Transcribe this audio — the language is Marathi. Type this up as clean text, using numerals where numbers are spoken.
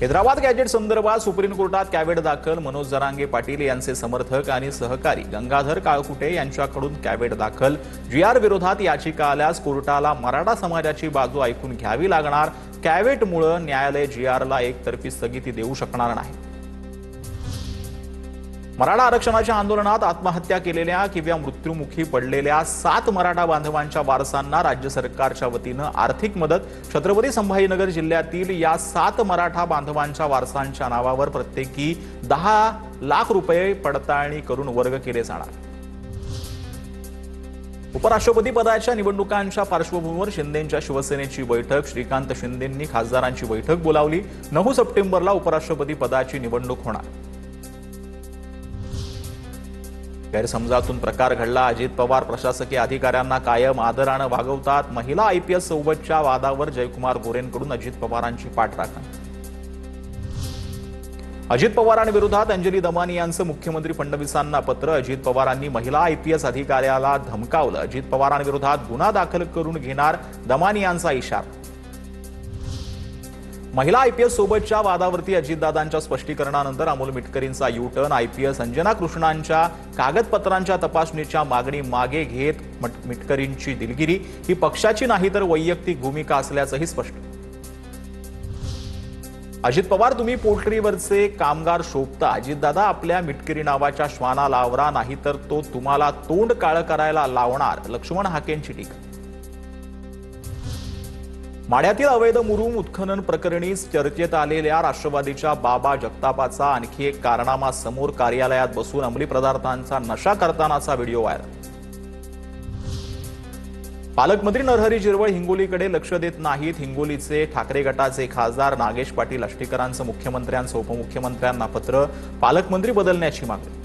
हैदराबाद गॅजेट संदर्भात सुप्रीम कोर्टात कॅव्हेट दाखल। मनोज जरांगे पाटील यांचे समर्थक आणि सहकारी गंगाधर काळकुटे यांच्याकडून कॅव्हेट दाखल। जीआर विरोधात याचिका आल्यास कोर्टाला मराठा समाजाची बाजू ऐकून घ्यावी लागणार। कॅव्हेटमुळे न्यायालय जीआरला एकतर्फी स्थगिती देऊ शकणार नाही। मराठा आरक्षणाच्या आंदोलनात आत्महत्या केलेल्या किंवा मृत्युमुखी पडलेल्या 7 मराठा बांधवांच्या वारसांना राज्य सरकारच्या वतीने आर्थिक मदत। छत्रपती संभाजीनगर जिल्ह्यातील या 7 मराठा बांधवांच्या वारसांच्या नावावर प्रत्येकी 10 लाख रुपये पडताळणी करून वर्ग केले जाणार। उपराष्ट्रपती पदाच्या निवडणुकांच्या पार्श्वभूमीवर शिंदेंच्या शिवसेनेची बैठक। श्रीकांत शिंदेंनी खासदारांची बैठक बोलावली। 9 सप्टेंबरला उपराष्ट्रपती पदाची निवडणूक होणार। गैरसमजातून प्रकार घडला। अजित पवार प्रशासकीय अधिकाऱ्यांना कायम आदराने वागवतात। महिला आयपीएस सोबतच्या वादावर जयकुमार गोरेंकडून अजित पवारांची पाठराखण। अजित पवारांविरोधात अंजली दमानी यांचं मुख्यमंत्री फडणवीसांना पत्र। अजित पवारांनी महिला आयपीएस अधिकाऱ्याला धमकावलं। अजित पवारांविरोधात गुन्हा दाखल करून घेणार दमानी यांचा इशारा। महिला आयपीएस सोबतच्या वादावरती अजितदादांच्या स्पष्टीकरणानंतर अमोल मिटकरींचा यू-टर्न। आयपीएस अंजना कृष्णांच्या कागदपत्रांच्या तपासणीच्या मागणी मागे घेत मिटकरींची दिलगिरी। ही पक्षाची नाही तर वैयक्तिक भूमिका असल्याचंही स्पष्ट। अजित पवार तुम्ही पोल्ट्रीवरचे कामगार शोभता। अजितदादा आपल्या मिटकरी नावाच्या श्वानाला आवरा, नाहीतर तो तुम्हाला तोंड काळं करायला लावणार। लक्ष्मण हाकेंची टीका। माढ्यातील अवैध मुरुम उत्खनन प्रकरणी चर्चेत आलेल्या राष्ट्रवादीच्या बाबा जगतापाचा आणखी एक कारनामा समोर। कार्यालयात बसून अंमली पदार्थांचा नशा करतानाचा व्हिडिओ व्हायरल। पालकमंत्री नरहरी झिरवळ हिंगोलीकडे लक्ष देत नाहीत। हिंगोलीचे ठाकरे गटाचे खासदार नागेश पाटील आष्टीकरांचं मुख्यमंत्र्यांचं उपमुख्यमंत्र्यांना पत्र। पालकमंत्री बदलण्याची मागणी।